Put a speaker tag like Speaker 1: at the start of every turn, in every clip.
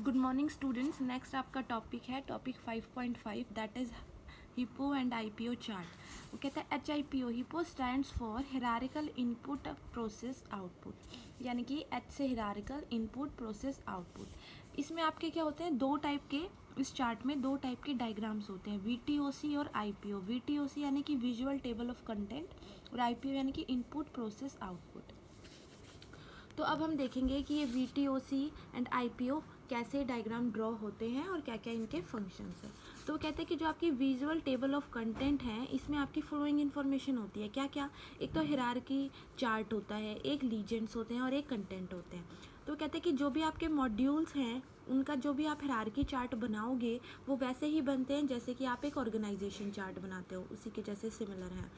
Speaker 1: Good morning students. Next आपका topic है topic 5.5 that is hippo and IPO chart. वो कहता है HIPO hippo stands for hierarchical input process output, यानी कि H से हिरारिकल इनपुट प्रोसेस आउटपुट। इसमें आपके क्या होते हैं, दो टाइप के, इस चार्ट में दो टाइप के डायग्राम्स होते हैं, VTOC और IPO। VTOC यानी कि विजुअल टेबल ऑफ कंटेंट और IPO यानी कि इनपुट प्रोसेस आउटपुट। तो अब हम देखेंगे कि ये VTOC एंड IPO कैसे डायग्राम ड्रॉ होते हैं और क्या क्या इनके फंक्शंस हैं। तो वो कहते हैं कि जो आपकी विजुअल टेबल ऑफ कंटेंट है इसमें आपकी फॉलोइंग इन्फॉर्मेशन होती है। क्या क्या? एक तो हिरार्की चार्ट होता है, एक लीजेंड्स होते हैं और एक कंटेंट होते हैं। तो कहते हैं कि जो भी आपके मॉड्यूल्स हैं उनका जो भी आप हिरार्की चार्ट बनाओगे वो वैसे ही बनते हैं जैसे कि आप एक ऑर्गेनाइजेशन चार्ट बनाते हो, उसी के जैसे सिमिलर हैं।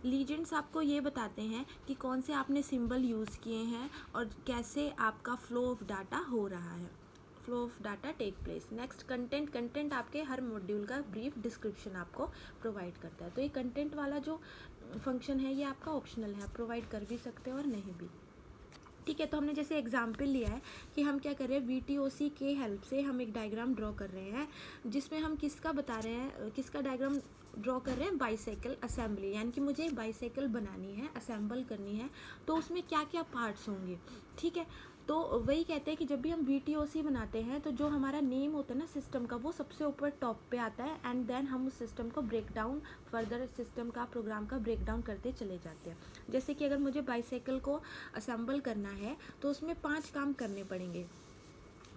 Speaker 1: लीजेंड्स आपको ये बताते हैं कि कौन से आपने सिंबल यूज़ किए हैं और कैसे आपका फ्लो ऑफ डाटा हो रहा है, flow of data take place. Next content. Content आपके हर मॉड्यूल का ब्रीफ डिस्क्रिप्शन आपको प्रोवाइड करता है। तो ये कंटेंट वाला जो फंक्शन है ये आपका ऑप्शनल है, आप प्रोवाइड कर भी सकते हो और नहीं भी। ठीक है, तो हमने जैसे एग्जाम्पल लिया है कि हम क्या कर रहे हैं, VTOC के हेल्प से हम एक डायग्राम ड्रॉ कर रहे हैं जिसमें हम किसका बता रहे हैं, किसका डायग्राम ड्रॉ कर रहे हैं, बाईसाइकिल असेंबली। यानी कि मुझे बाईसाइकिल बनानी है, असेंबल करनी है, तो उसमें क्या क्या पार्ट्स होंगे। ठीक है, तो वही कहते हैं कि जब भी हम VTOC बनाते हैं तो जो हमारा नेम होता है ना सिस्टम का, वो सबसे ऊपर टॉप पे आता है एंड देन हम उस सिस्टम को ब्रेक डाउन, फर्दर सिस्टम का, प्रोग्राम का ब्रेक डाउन करते चले जाते हैं। जैसे कि अगर मुझे बाईसाइकिल को असेंबल करना है तो उसमें 5 काम करने पड़ेंगे।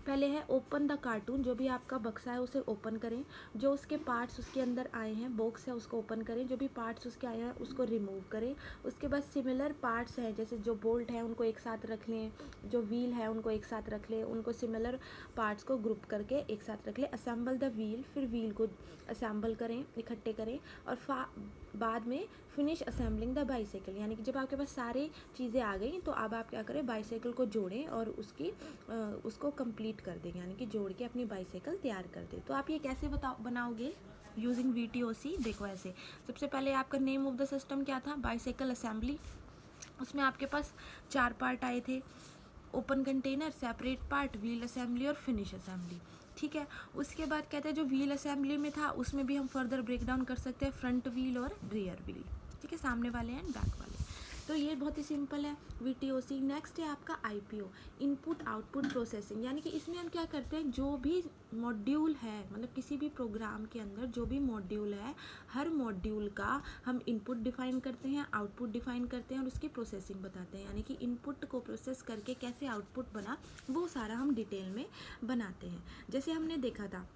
Speaker 1: पहले है ओपन द कार्टून, जो भी आपका बक्सा है उसे ओपन करें, जो उसके पार्ट्स उसके अंदर आए हैं, बॉक्स है उसको ओपन करें, जो भी पार्ट्स उसके आए हैं उसको रिमूव करें। उसके बाद सिमिलर पार्ट्स हैं जैसे जो बोल्ट है उनको एक साथ रख लें, जो व्हील है उनको एक साथ रख लें, उनको सिमिलर पार्ट्स को ग्रुप करके एक साथ रख लें। असेंबल द व्हील, फिर व्हील को असेंबल करें, इकट्ठे करें और बाद में फिनिश असेंबलिंग द बाईसाइकिल। यानी कि जब आपके पास सारी चीज़ें आ गई तो अब आप क्या करें, बाईसाइकिल को जोड़ें और उसको कंप्लीट कर दें, यानी कि जोड़ के अपनी बाईसाइकिल तैयार कर दें। तो आप ये कैसे बनाओगे यूजिंग VTOC? देखो ऐसे, सबसे पहले आपका नेम ऑफ द सिस्टम क्या था, बाईसाइकिल असेंबली। उसमें आपके पास 4 पार्ट आए थे, open container, separate part, wheel assembly और फिनिश असेंबली। ठीक है, उसके बाद कहते हैं जो व्हील असेंबली में था उसमें भी हम फर्दर ब्रेक डाउन कर सकते हैं, फ्रंट व्हील और रियर व्हील। ठीक है, सामने वाले एंड बैक वाले। तो ये बहुत ही सिंपल है VTOC। नेक्स्ट है आपका IPO, इनपुट आउटपुट प्रोसेसिंग। यानी कि इसमें हम क्या करते हैं, जो भी मॉड्यूल है, मतलब किसी भी प्रोग्राम के अंदर जो भी मॉड्यूल है, हर मॉड्यूल का हम इनपुट डिफाइन करते हैं, आउटपुट डिफाइन करते हैं और उसकी प्रोसेसिंग बताते हैं। यानी कि इनपुट को प्रोसेस करके कैसे आउटपुट बना वो सारा हम डिटेल में बनाते हैं। जैसे हमने देखा था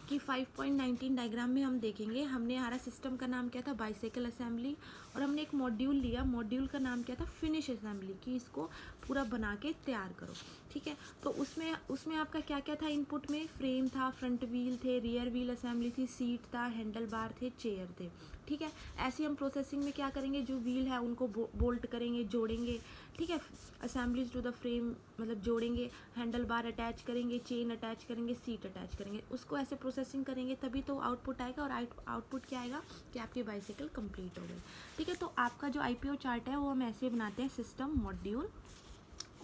Speaker 1: कि 5.19 डायग्राम में हम देखेंगे, हमने हमारा सिस्टम का नाम क्या था, बाईसाइकिल असेंबली, और हमने एक मॉड्यूल लिया, मॉड्यूल का नाम क्या था, फिनिश असेंबली, कि इसको पूरा बना के तैयार करो। ठीक है, तो उसमें आपका क्या क्या था, इनपुट में फ्रेम था, फ्रंट व्हील थे, रियर व्हील असेंबली थी, सीट था, हैंडल बार थे, चेयर थे। ठीक है, ऐसे हम प्रोसेसिंग में क्या करेंगे, जो व्हील है उनको बोल्ट करेंगे, जोड़ेंगे। ठीक है, असेंबलीज टू द फ्रेम मतलब जोड़ेंगे, हैंडल बार अटैच करेंगे, चेन अटैच करेंगे, सीट अटैच करेंगे, उसको ऐसे प्रोसेसिंग करेंगे तभी तो आउटपुट आएगा। और आउटपुट क्या आएगा कि आपकी बाईसाइकिल कंप्लीट हो गई। ठीक है, तो आपका जो IPO चार्ट है वो हम ऐसे बनाते हैं, सिस्टम, मॉड्यूल,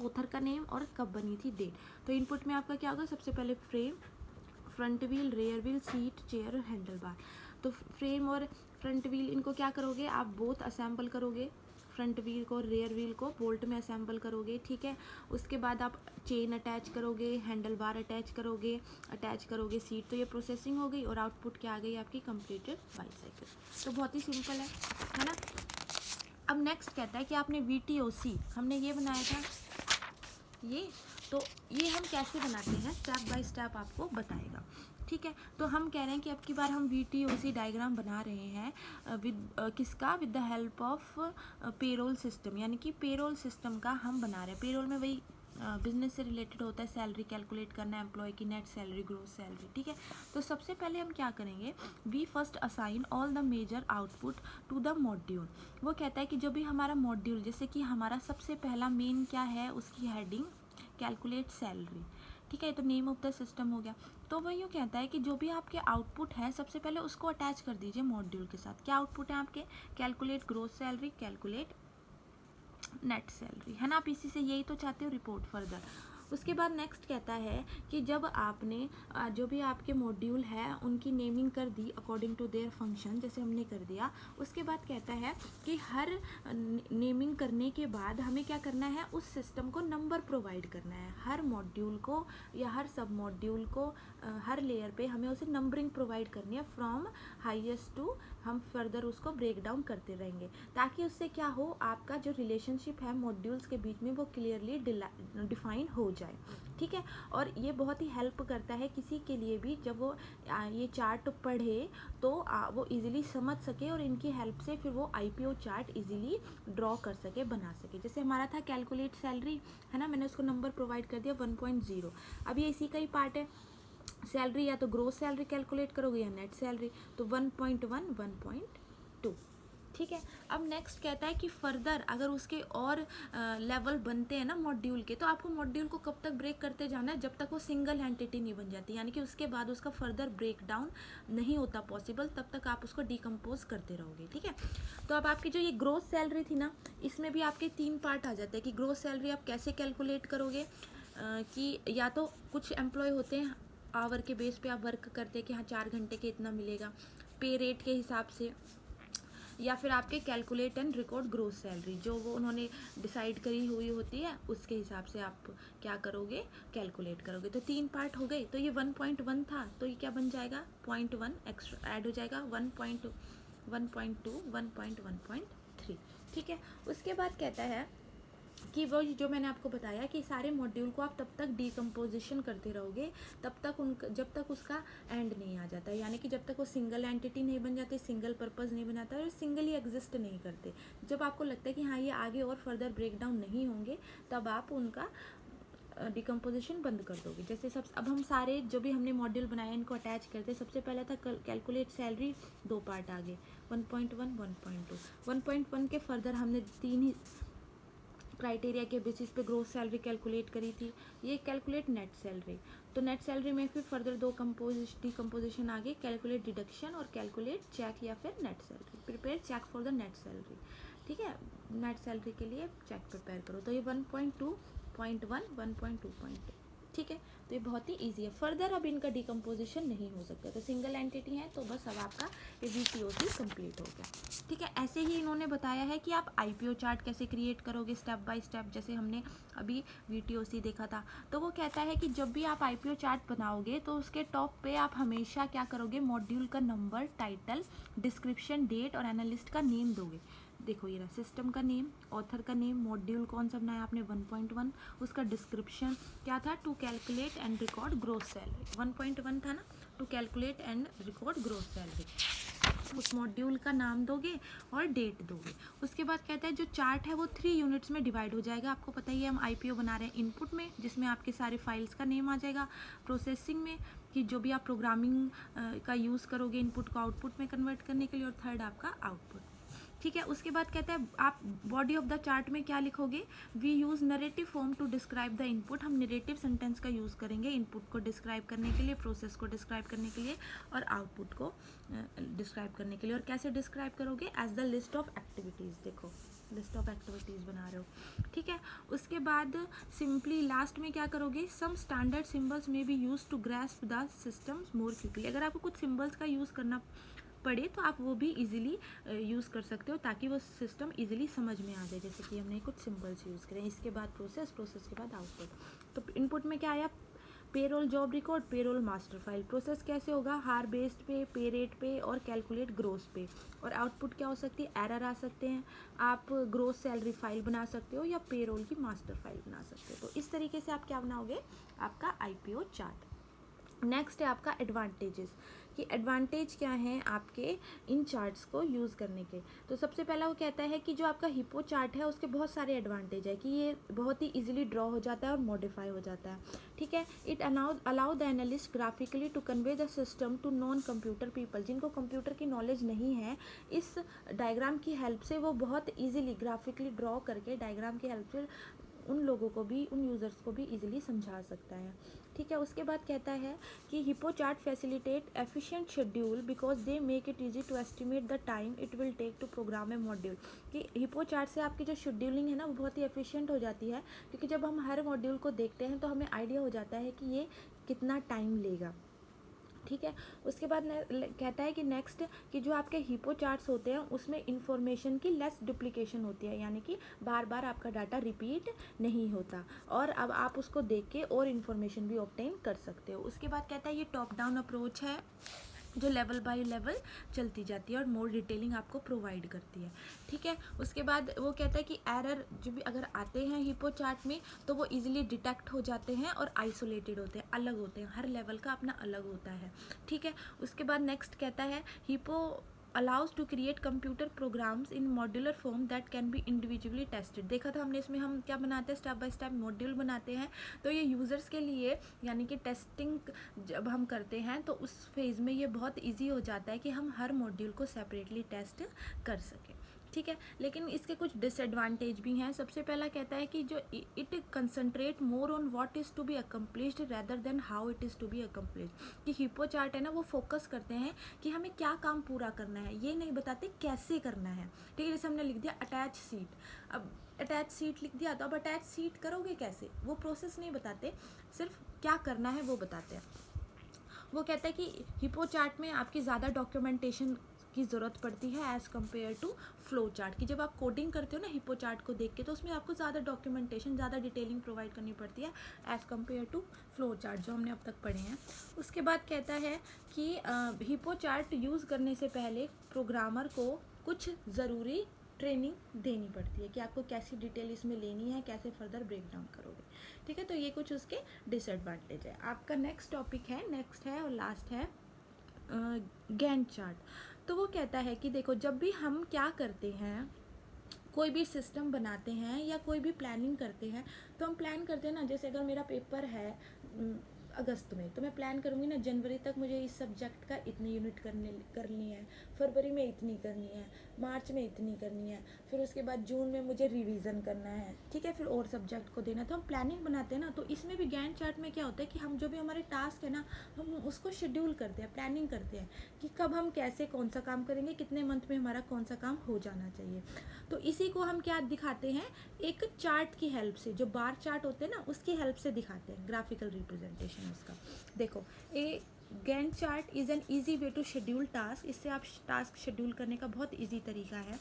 Speaker 1: ऑथर का नेम और कब बनी थी, डेट। तो इनपुट में आपका क्या होगा, सबसे पहले frame, front wheel, rear wheel, seat, chair और हैंडल बार। तो फ्रेम और फ्रंट व्हील इनको क्या करोगे, आप बोथ असेंबल करोगे, फ्रंट व्हील को, रेयर व्हील को बोल्ट में असेंबल करोगे। ठीक है, उसके बाद आप चेन अटैच करोगे, हैंडल बार अटैच करोगे सीट। तो ये प्रोसेसिंग हो गई और आउटपुट क्या आ गई आपकी, कंप्लीटेड बाईसाइकिल। तो बहुत ही सिंपल है ना। अब नेक्स्ट कहता है कि आपने VTOC हमने ये बनाया था, ये तो ये हम कैसे बनाते हैं, स्टेप बाय स्टेप आपको बताएगा। ठीक है, तो हम कह रहे हैं कि अब की बार हम VTOC डायग्राम बना रहे हैं किसका, with the help of payroll system. यानी कि पेरोल सिस्टम का हम बना रहे हैं। पेरोल में वही बिजनेस से रिलेटेड होता है, सैलरी कैलकुलेट करना, एम्प्लॉय की नेट सैलरी, ग्रोस सैलरी। ठीक है, तो सबसे पहले हम क्या करेंगे, we first assign all the major output to the module. वो कहता है कि जो भी हमारा मॉड्यूल, जैसे कि हमारा सबसे पहला मेन क्या है, उसकी हेडिंग कैलकुलेट सैलरी। ठीक है, तो नेम ऑफ द सिस्टम हो गया। तो वह यूँ कहता है कि जो भी आपके आउटपुट है सबसे पहले उसको अटैच कर दीजिए मॉड्यूल के साथ। क्या आउटपुट है आपके, calculate gross salary, calculate net salary, है ना। आप इसी से यही तो चाहते हो, रिपोर्ट फर्दर। उसके बाद नेक्स्ट कहता है कि जब आपने जो भी आपके मॉड्यूल है उनकी नेमिंग कर दी अकॉर्डिंग टू देयर फंक्शन, जैसे हमने कर दिया, उसके बाद कहता है कि हर नेमिंग करने के बाद हमें क्या करना है, उस सिस्टम को नंबर प्रोवाइड करना है। हर मॉड्यूल को या हर सब मॉड्यूल को हर लेयर पे हमें उसे नंबरिंग प्रोवाइड करनी है फ्रॉम हाईएस्ट टू, हम फर्दर उसको ब्रेक डाउन करते रहेंगे, ताकि उससे क्या हो, आपका जो रिलेशनशिप है मॉड्यूल्स के बीच में वो क्लियरली डिफाइन हो जाए। ठीक है, और ये बहुत ही हेल्प करता है किसी के लिए भी, जब वो ये चार्ट पढ़े तो वो इजीली समझ सके और इनकी हेल्प से फिर वो आईपीओ चार्ट इजीली ड्रॉ कर सके, बना सके। जैसे हमारा था कैलकुलेट सैलरी, है ना, मैंने उसको नंबर प्रोवाइड कर दिया 1.0। अब ये इसी का ही पार्ट है, सैलरी या तो ग्रोस सैलरी कैलकुलेट करोगे या नेट सैलरी, तो 1.1 1.2। ठीक है, अब नेक्स्ट कहता है कि फर्दर अगर उसके और लेवल बनते हैं ना मॉड्यूल के, तो आपको मॉड्यूल को कब तक ब्रेक करते जाना है, जब तक वो सिंगल एंटिटी नहीं बन जाती, यानी कि उसके बाद उसका फर्दर ब्रेक डाउन नहीं होता पॉसिबल, तब तक आप उसको डिकम्पोज करते रहोगे। ठीक है, तो अब आपकी जो ये ग्रोस सैलरी थी ना, इसमें भी आपके 3 पार्ट आ जाते हैं कि ग्रोस सैलरी आप कैसे कैलकुलेट करोगे, कि या तो कुछ एम्प्लॉय होते हैं आवर के बेस पे आप वर्क करते हैं कि हाँ 4 घंटे के इतना मिलेगा पे रेट के हिसाब से, या फिर आपके calculate and record gross salary जो वो उन्होंने डिसाइड करी हुई होती है, उसके हिसाब से आप क्या करोगे, कैलकुलेट करोगे। तो 3 पार्ट हो गए। तो ये 1.1 था, तो ये क्या बन जाएगा, 0.1 एक्स्ट्रा ऐड हो जाएगा, 1.2 1.3। ठीक है, उसके बाद कहता है कि वो जो मैंने आपको बताया कि सारे मॉड्यूल को आप तब तक डिकम्पोजिशन करते रहोगे तब तक जब तक उसका एंड नहीं आ जाता, यानी कि जब तक वो सिंगल एंटिटी नहीं बन जाते, सिंगल पर्पस नहीं बनाता और सिंगली एग्जिस्ट नहीं करते। जब आपको लगता है कि हाँ ये आगे और फर्दर ब्रेक डाउन नहीं होंगे, तब आप उनका डिकम्पोजिशन बंद कर दोगे। जैसे अब हम सारे जो भी हमने मॉड्यूल बनाए इनको अटैच करते। सबसे पहला था कैलकुलेट सैलरी, 2 पार्ट आ गए, 1.1 1.2। 1.1 के फर्दर हमने 3 ही क्राइटेरिया के बेसिस पे ग्रोस सैलरी कैलकुलेट करी थी। ये कैलकुलेट नेट सैलरी, तो नेट सैलरी में फिर फर्दर 2 डिकम्पोजिशन आ गए, कैलकुलेट डिडक्शन और कैलकुलेट चेक या फिर net salary. Prepare check for the net salary. ठीक है, नेट सैलरी के लिए चेक प्रिपेयर करो। तो ये 1.2.1 1.2.2। ठीक है, तो ये बहुत ही ईजी है। फर्दर अब इनका डिकम्पोजिशन नहीं हो सकता, तो सिंगल एंटिटी है, तो बस अब आपका ये वीटीओसी कंप्लीट हो गया। ठीक है, ऐसे ही इन्होंने बताया है कि आप आईपीओ चार्ट कैसे क्रिएट करोगे स्टेप बाय स्टेप, जैसे हमने अभी वीटीओसी देखा था। तो वो कहता है कि जब भी आप आईपीओ चार्ट बनाओगे तो उसके टॉप पे आप हमेशा क्या करोगे, मॉड्यूल का नंबर, टाइटल, डिस्क्रिप्शन, डेट और एनालिस्ट का नेम दोगे। देखो ये रहा सिस्टम का नेम, ऑथर का नेम, मॉड्यूल कौन सा बनाया आपने 1.1, उसका डिस्क्रिप्शन क्या था, to calculate and record gross salary. 1.1 था ना, to calculate and record gross salary. उस मॉड्यूल का नाम दोगे और डेट दोगे। उसके बाद कहता है जो चार्ट है वो 3 यूनिट्स में डिवाइड हो जाएगा। आपको पता ही है हम आईपीओ बना रहे हैं, इनपुट में जिसमें आपके सारे फाइल्स का नेम आ जाएगा, प्रोसेसिंग में कि जो भी आप प्रोग्रामिंग का यूज़ करोगे इनपुट को आउटपुट में कन्वर्ट करने के लिए, और थर्ड आपका आउटपुट। ठीक है, उसके बाद कहता है आप बॉडी ऑफ द चार्ट में क्या लिखोगे, we use narrative form to describe the input. हम नरेटिव सेंटेंस का यूज़ करेंगे इनपुट को डिस्क्राइब करने के लिए, प्रोसेस को डिस्क्राइब करने के लिए और आउटपुट को डिस्क्राइब करने के लिए। और कैसे डिस्क्राइब करोगे, as the list of activities. देखो लिस्ट ऑफ एक्टिविटीज़ बना रहे हो। ठीक है, उसके बाद सिंपली लास्ट में क्या करोगे, some standard symbols may be use to grasp the systems more quickly. अगर आपको कुछ सिम्बल्स का यूज़ करना पड़े तो आप वो भी इजीली यूज़ कर सकते हो, ताकि वो सिस्टम इजीली समझ में आ जाए। जैसे कि हमने कुछ सिंबल्स यूज़ करें। इसके बाद प्रोसेस, प्रोसेस के बाद आउटपुट। तो इनपुट में क्या आया, payroll job record, payroll master file. Process कैसे होगा, हार बेस्ड पे, पे रेट पे और कैलकुलेट ग्रोस पे। और आउटपुट क्या हो सकती है, एरर आ सकते हैं, आप ग्रोस सैलरी फाइल बना सकते हो या पेरोल की मास्टर फाइल बना सकते हो। तो इस तरीके से आप क्या बनाओगे, आपका आईपीओ चार्ट। नेक्स्ट है आपका एडवांटेजेस, कि एडवांटेज क्या हैं आपके इन चार्ट्स को यूज़ करने के। तो सबसे पहला वो कहता है कि जो आपका हिप्पो चार्ट है उसके बहुत सारे एडवांटेज है, कि ये बहुत ही इजीली ड्रॉ हो जाता है और मॉडिफाई हो जाता है। ठीक है, it allow the analyst graphically to convey the system to non computer people. जिनको कंप्यूटर की नॉलेज नहीं है, इस डायग्राम की हेल्प से वो बहुत ईजिली ग्राफिकली ड्रॉ करके डायग्राम की हेल्प से उन लोगों को भी, उन यूज़र्स को भी इजीली समझा सकता है। ठीक है, उसके बाद कहता है कि HIPO chart facilitate efficient schedule because they make it easy to estimate the time it will take to program a module. कि हिप्पो चार्ट से आपकी जो शेड्यूलिंग है ना वो बहुत ही एफिशिएंट हो जाती है, क्योंकि जब हम हर मॉड्यूल को देखते हैं तो हमें आइडिया हो जाता है कि ये कितना टाइम लेगा। ठीक है, उसके बाद कहता है कि नेक्स्ट कि जो आपके हिप्पो चार्ट्स होते हैं उसमें इंफॉर्मेशन की लेस डुप्लीकेशन होती है, यानी कि बार बार आपका डाटा रिपीट नहीं होता, और अब आप उसको देख के और इन्फॉर्मेशन भी ऑब्टेन कर सकते हो। उसके बाद कहता है ये टॉप डाउन अप्रोच है जो लेवल बाय लेवल चलती जाती है और मोर डिटेलिंग आपको प्रोवाइड करती है। ठीक है, उसके बाद वो कहता है कि एरर जो भी अगर आते हैं हिप्पो चार्ट में तो वो इजीली डिटेक्ट हो जाते हैं और आइसोलेटेड होते हैं, अलग होते हैं, हर लेवल का अपना अलग होता है। ठीक है, उसके बाद नेक्स्ट कहता है HIPO allows to create computer programs in modular form that can be individually tested. देखा था हमने इसमें हम क्या बनाते हैं, स्टेप बाय स्टेप मॉड्यूल बनाते हैं, तो ये यूज़र्स के लिए यानी कि टेस्टिंग जब हम करते हैं तो उस फेज़ में ये बहुत इजी हो जाता है कि हम हर मॉड्यूल को सेपरेटली टेस्ट कर सकें। ठीक है, लेकिन इसके कुछ डिसएडवांटेज भी हैं। सबसे पहला कहता है कि जो it concentrate more on what is to be accomplished rather than how it is to be accomplished. कि हिप्पो चार्ट है ना वो फोकस करते हैं कि हमें क्या काम पूरा करना है, ये नहीं बताते कैसे करना है। ठीक है, जैसे हमने लिख दिया अटैच सीट, अब अटैच सीट लिख दिया तो अब अटैच सीट करोगे कैसे, वो प्रोसेस नहीं बताते, सिर्फ क्या करना है वो बताते हैं। वो कहता है कि हिप्पो चार्ट में आपकी ज़्यादा डॉक्यूमेंटेशन की ज़रूरत पड़ती है as compare to flow chart. कि जब आप कोडिंग करते हो ना हिप्पो चार्ट को देख के तो उसमें आपको ज़्यादा डॉक्यूमेंटेशन, ज़्यादा डिटेलिंग प्रोवाइड करनी पड़ती है as compare to flow chart जो हमने अब तक पढ़े हैं। उसके बाद कहता है कि हिप्पो चार्ट यूज़ करने से पहले प्रोग्रामर को कुछ ज़रूरी ट्रेनिंग देनी पड़ती है कि आपको कैसी डिटेल इसमें लेनी है, कैसे फर्दर ब्रेक डाउन करोगे। ठीक है, तो ये कुछ उसके डिसएडवांटेज है। आपका नेक्स्ट टॉपिक है, नेक्स्ट है और लास्ट है गैंट चार्ट। तो वो कहता है कि देखो जब भी हम क्या करते हैं, कोई भी सिस्टम बनाते हैं या कोई भी प्लानिंग करते हैं, तो हम प्लान करते हैं ना, जैसे अगर मेरा पेपर है अगस्त में, तो मैं प्लान करूँगी ना जनवरी तक मुझे इस सब्जेक्ट का इतनी यूनिट करनी है, फरवरी में इतनी करनी है, मार्च में इतनी करनी है, फिर उसके बाद जून में मुझे रिवीजन करना है। ठीक है, फिर और सब्जेक्ट को देना। तो हम प्लानिंग बनाते हैं ना, तो इसमें भी गैंट चार्ट में क्या होता है कि हम जो भी हमारे टास्क है ना हम उसको शेड्यूल करते हैं, प्लानिंग करते हैं कि कब हम कैसे कौन सा काम करेंगे, कितने मंथ में हमारा कौन सा काम हो जाना चाहिए। तो इसी को हम क्या दिखाते हैं, एक चार्ट की हेल्प से, जो बार चार्ट होते हैं ना उसकी हेल्प से दिखाते हैं, ग्राफिकल रिप्रेजेंटेशन उसका। देखो a Gantt chart is an easy way to schedule task. इससे आप टास्क शेड्यूल करने का बहुत ईजी तरीका है।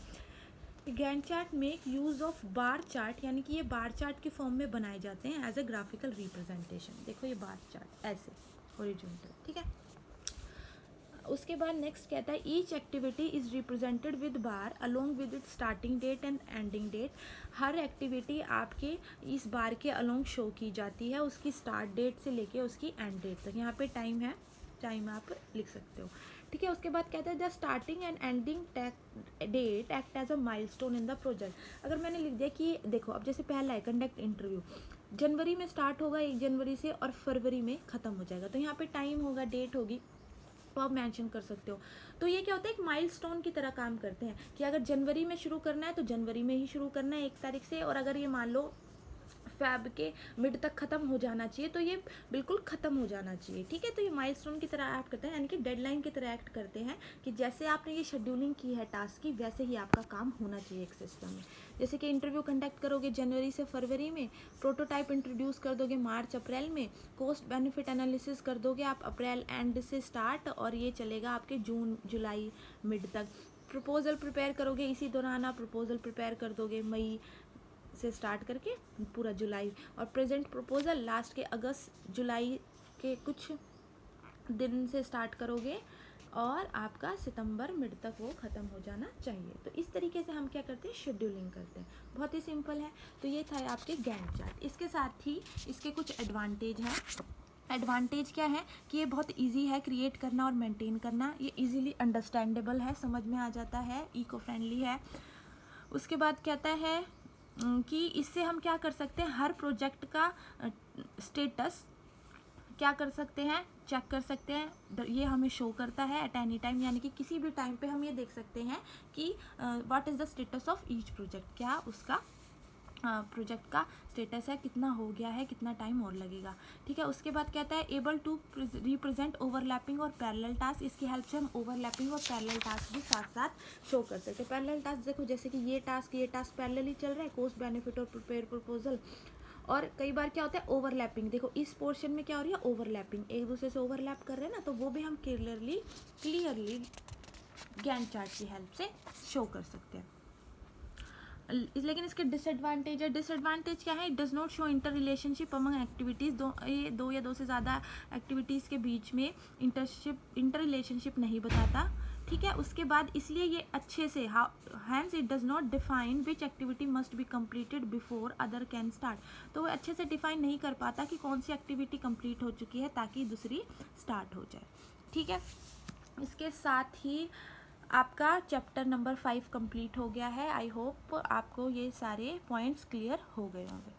Speaker 1: Gantt chart make use of bar chart, यानी कि ये बार चार्ट के फॉर्म में बनाए जाते हैं एज ए ग्राफिकल रिप्रेजेंटेशन। देखो ये बार चार्ट ऐसे हॉरिजॉन्टल। ठीक है, उसके बाद नेक्स्ट कहता है each activity is represented with bar along with it starting date and ending date. हर एक्टिविटी आपके इस बार के अलोंग शो की जाती है, उसकी स्टार्ट डेट से लेके उसकी एंड डेट तक। यहाँ पे टाइम है, टाइम आप लिख सकते हो। ठीक है, उसके बाद कहता है the starting and ending date act as a milestone in the project. अगर मैंने लिख दिया कि देखो अब जैसे पहला है कंडक्ट इंटरव्यू, जनवरी में स्टार्ट होगा 1 जनवरी से और फरवरी में ख़त्म हो जाएगा, तो यहाँ पे टाइम होगा, डेट होगी, तो आप मेंशन कर सकते हो। तो ये क्या होता है, एक माइलस्टोन की तरह काम करते हैं कि अगर जनवरी में शुरू करना है तो जनवरी में ही शुरू करना है 1 तारीख से, और अगर ये मान लो फैब के मिड तक ख़त्म हो जाना चाहिए तो ये बिल्कुल ख़त्म हो जाना चाहिए। ठीक है, तो ये माइलस्टोन की तरह एक्ट करते हैं, यानी कि डेडलाइन की तरह एक्ट करते हैं कि जैसे आपने ये शेड्यूलिंग की है टास्क की वैसे ही आपका काम होना चाहिए एक सिस्टम में। जैसे कि इंटरव्यू कंडक्ट करोगे जनवरी से फरवरी में, प्रोटोटाइप इंट्रोड्यूस कर दोगे मार्च अप्रैल में, कॉस्ट बेनिफिट एनालिसिस कर दोगे आप अप्रैल एंड से स्टार्ट और ये चलेगा आपके जून जुलाई मिड तक। प्रपोजल प्रिपेयर करोगे, इसी दौरान आप प्रपोजल प्रिपेयर कर दोगे मई से स्टार्ट करके पूरा जुलाई, और प्रेजेंट प्रपोजल लास्ट के अगस्त जुलाई के कुछ दिन से स्टार्ट करोगे और आपका सितंबर मिड तक वो ख़त्म हो जाना चाहिए। तो इस तरीके से हम क्या करते हैं, शेड्यूलिंग करते हैं, बहुत ही सिंपल है। तो ये था आपके गैंट चार्ट। इसके साथ ही इसके कुछ एडवांटेज हैं। एडवांटेज क्या है कि ये बहुत इजी है क्रिएट करना और मेंटेन करना, ये इजीली अंडरस्टैंडेबल है, समझ में आ जाता है, इको फ्रेंडली है। उसके बाद कहता है कि इससे हम क्या कर सकते हैं, हर प्रोजेक्ट का स्टेटस क्या कर सकते हैं, चेक कर सकते हैं। ये हमें शो करता है एट एनी टाइम, यानी कि किसी भी टाइम पे हम ये देख सकते हैं कि what is the status of each project, क्या उसका प्रोजेक्ट का स्टेटस है, कितना हो गया है, कितना टाइम और लगेगा। ठीक है, उसके बाद कहता है एबल टू रिप्रेजेंट ओवरलैपिंग और पैरेलल टास्क। इसकी हेल्प से हम ओवरलैपिंग और पैरेलल टास्क भी साथ साथ शो कर सकते हैं। पैरेलल टास्क देखो, जैसे कि ये टास्क पैरेलली चल रहा है, कॉस्ट बेनिफिट और प्रिपेयर प्रपोजल। और कई बार क्या होता है ओवरलैपिंग, देखो इस पोर्शन में क्या हो रही है ओवरलैपिंग, एक दूसरे से ओवरलैप कर रहे हैं ना, तो वो भी हम क्लियरली गैंट चार्ट की हेल्प से शो कर सकते हैं। लेकिन इसके डिसएडवांटेज क्या है, it does not show inter relationship among activities. दो या दो से ज़्यादा एक्टिविटीज़ के बीच में इंटर रिलेशनशिप नहीं बताता। ठीक है, उसके बाद इसलिए ये अच्छे से hence it does not define which activity must be completed before other can start. तो वो अच्छे से डिफाइन नहीं कर पाता कि कौन सी एक्टिविटी कंप्लीट हो चुकी है ताकि दूसरी स्टार्ट हो जाए। ठीक है, इसके साथ ही आपका चैप्टर नंबर 5 कंप्लीट हो गया है। आई होप आपको ये सारे पॉइंट्स क्लियर हो गए होंगे।